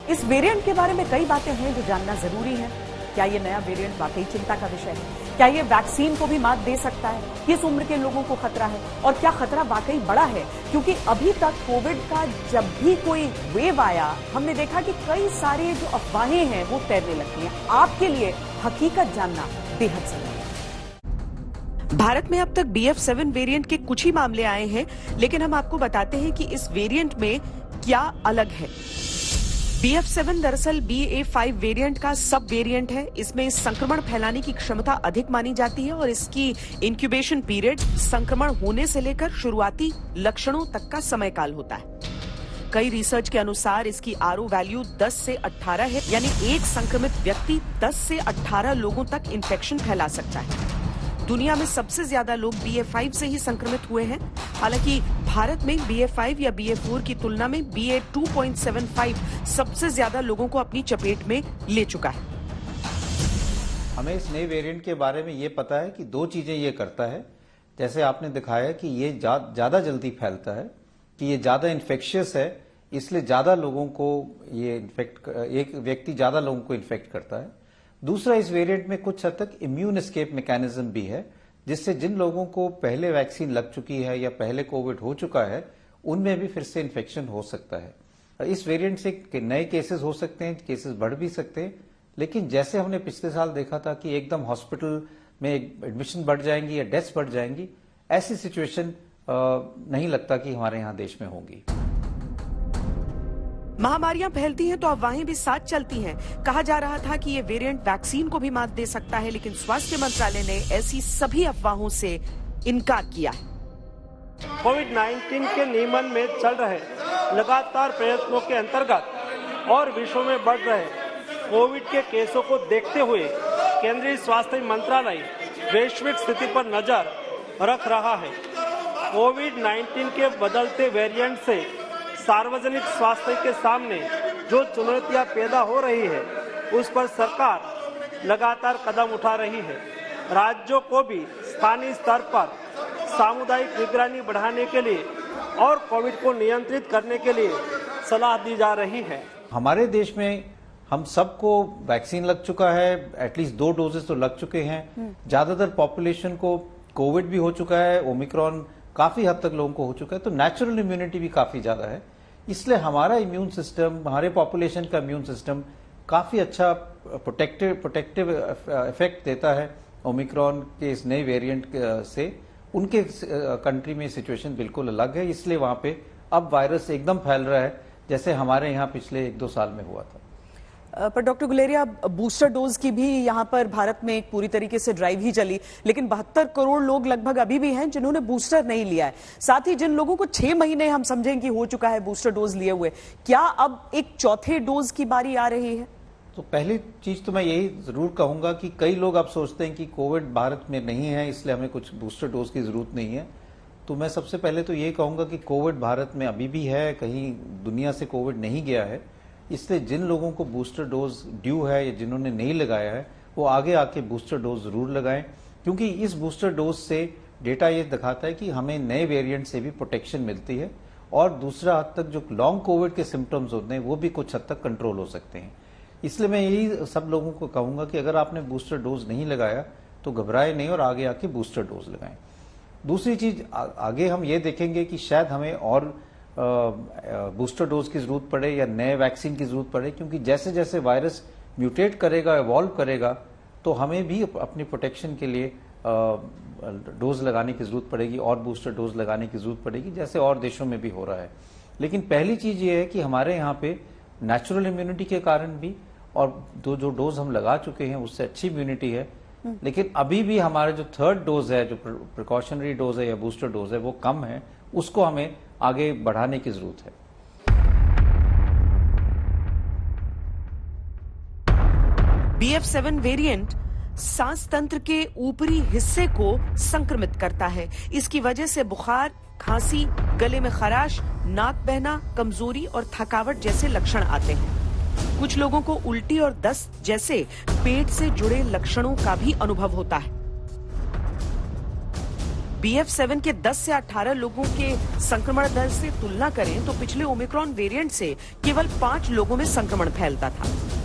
इस वेरिएंट के बारे में कई बातें हैं जो जानना जरूरी है। क्या ये नया वेरिएंट वाकई चिंता का विषय है? क्या ये वैक्सीन को भी मात दे सकता है? किस उम्र के लोगों को खतरा है और क्या खतरा वाकई बड़ा है? क्योंकि अभी तक कोविड का जब भी कोई वेव आया, हमने देखा कि कई सारे जो अफवाहें हैं वो तैरने लगती हैं। आपके लिए हकीकत जानना बेहद जरूरी है। भारत में अब तक BF7 वेरिएंट के कुछ ही मामले आए हैं, लेकिन हम आपको बताते हैं कि इस वेरिएंट में क्या अलग है। BF7 दरअसल BA5 वेरिएंट का सब वेरिएंट है। इसमें संक्रमण फैलाने की क्षमता अधिक मानी जाती है और इसकी इंक्यूबेशन पीरियड संक्रमण होने से लेकर शुरुआती लक्षणों तक का समय काल होता है। कई रिसर्च के अनुसार इसकी RO वैल्यू 10 से 18 है, यानी एक संक्रमित व्यक्ति 10 से 18 लोगों तक इन्फेक्शन फैला सकता है। दुनिया में सबसे ज्यादा लोग BA5 से ही संक्रमित हुए हैं। हालांकि भारत में BA5 या BA4 की तुलना में BA2.75 सबसे ज्यादा लोगों को अपनी चपेट में ले चुका है। हमें इस नए वेरिएंट के बारे में ये पता है कि दो चीजें ये करता है। जैसे आपने दिखाया कि ये ज्यादा जल्दी फैलता है, कि ये ज्यादा इन्फेक्शियस है, इसलिए ज्यादा लोगों को ये एक व्यक्ति ज्यादा लोगों को इन्फेक्ट करता है। दूसरा, इस वेरिएंट में कुछ हद तक इम्यून एस्केप मैकेनिज्म भी है, जिससे जिन लोगों को पहले वैक्सीन लग चुकी है या पहले कोविड हो चुका है, उनमें भी फिर से इन्फेक्शन हो सकता है। इस वेरिएंट से नए केसेस हो सकते हैं, केसेस बढ़ भी सकते हैं, लेकिन जैसे हमने पिछले साल देखा था कि एकदम हॉस्पिटल में एडमिशन बढ़ जाएंगी या डेथ्स बढ़ जाएंगी, ऐसी सिचुएशन नहीं लगता कि हमारे यहाँ देश में होगी। महामारियां फैलती हैं तो अफवाहें भी साथ चलती हैं। कहा जा रहा था कि ये वेरिएंट वैक्सीन को भी मात दे सकता है, लेकिन स्वास्थ्य मंत्रालय ने ऐसी सभी अफवाहों से इनकार किया है। कोविड-19 के नियमन में चल रहे लगातार प्रयत्नों के अंतर्गत और विश्व में बढ़ रहे कोविड के केसों को देखते हुए केंद्रीय स्वास्थ्य मंत्रालय वैश्विक स्थिति पर नजर रख रहा है। कोविड-19 के बदलते वेरिएंट से सार्वजनिक स्वास्थ्य के सामने जो चुनौतियां पैदा हो रही है, उस पर सरकार लगातार कदम उठा रही है। राज्यों को भी स्थानीय स्तर पर सामुदायिक निगरानी बढ़ाने के लिए और कोविड को नियंत्रित करने के लिए सलाह दी जा रही है। हमारे देश में हम सबको वैक्सीन लग चुका है, एटलीस्ट 2 डोजेस तो लग चुके हैं। ज्यादातर पॉपुलेशन को कोविड भी हो चुका है, ओमिक्रॉन काफी हद तक लोगों को हो चुका है, तो नेचुरल इम्यूनिटी भी काफी ज्यादा है। इसलिए हमारा इम्यून सिस्टम, हमारे पॉपुलेशन का इम्यून सिस्टम काफी अच्छा प्रोटेक्टिव इफेक्ट देता है ओमिक्रॉन के इस नए वेरिएंट से। उनके कंट्री में सिचुएशन बिल्कुल अलग है, इसलिए वहां पे अब वायरस एकदम फैल रहा है, जैसे हमारे यहाँ पिछले 1-2 साल में हुआ था। पर डॉक्टर गुलेरिया, बूस्टर डोज की भी यहाँ पर भारत में एक पूरी तरीके से ड्राइव ही चली, लेकिन 72 करोड़ लोग लगभग अभी भी हैं जिन्होंने बूस्टर नहीं लिया है। साथ ही जिन लोगों को 6 महीने हम समझें कि हो चुका है बूस्टर डोज लिए हुए, क्या अब एक चौथे डोज की बारी आ रही है? तो पहली चीज तो मैं यही जरूर कहूंगा कि कई लोग अब सोचते हैं कि कोविड भारत में नहीं है, इसलिए हमें कुछ बूस्टर डोज की जरूरत नहीं है। तो मैं सबसे पहले तो ये कहूंगा कि कोविड भारत में अभी भी है, कहीं दुनिया से कोविड नहीं गया है। इसलिए जिन लोगों को बूस्टर डोज ड्यू है या जिन्होंने नहीं लगाया है, वो आगे आके बूस्टर डोज जरूर लगाएं, क्योंकि इस बूस्टर डोज से डेटा ये दिखाता है कि हमें नए वेरिएंट से भी प्रोटेक्शन मिलती है और दूसरा हद तक जो लॉन्ग कोविड के सिम्टम्स होते हैं वो भी कुछ हद तक कंट्रोल हो सकते हैं। इसलिए मैं यही सब लोगों को कहूंगा कि अगर आपने बूस्टर डोज नहीं लगाया तो घबराए नहीं और आगे आके बूस्टर डोज लगाएं। दूसरी चीज, आगे हम ये देखेंगे कि शायद हमें और बूस्टर डोज की जरूरत पड़े या नए वैक्सीन की जरूरत पड़े, क्योंकि जैसे जैसे वायरस म्यूटेट करेगा, इवॉल्व करेगा, तो हमें भी अपनी प्रोटेक्शन के लिए डोज लगाने की जरूरत पड़ेगी और बूस्टर डोज लगाने की जरूरत पड़ेगी, जैसे और देशों में भी हो रहा है। लेकिन पहली चीज ये है कि हमारे यहाँ पे नेचुरल इम्यूनिटी के कारण भी और जो डोज हम लगा चुके हैं उससे अच्छी इम्यूनिटी है, लेकिन अभी भी हमारा जो 3rd डोज है, जो प्रिकॉशनरी डोज है या बूस्टर डोज है, वो कम है, उसको हमें आगे बढ़ाने की जरूरत है। BF7 वेरिएंट सांस तंत्र के ऊपरी हिस्से को संक्रमित करता है। इसकी वजह से बुखार, खांसी, गले में खराश, नाक बहना, कमजोरी और थकावट जैसे लक्षण आते हैं। कुछ लोगों को उल्टी और दस्त जैसे पेट से जुड़े लक्षणों का भी अनुभव होता है। BF7 के 10 से 18 लोगों के संक्रमण दर से तुलना करें तो पिछले ओमिक्रॉन वेरिएंट से केवल 5 लोगों में संक्रमण फैलता था।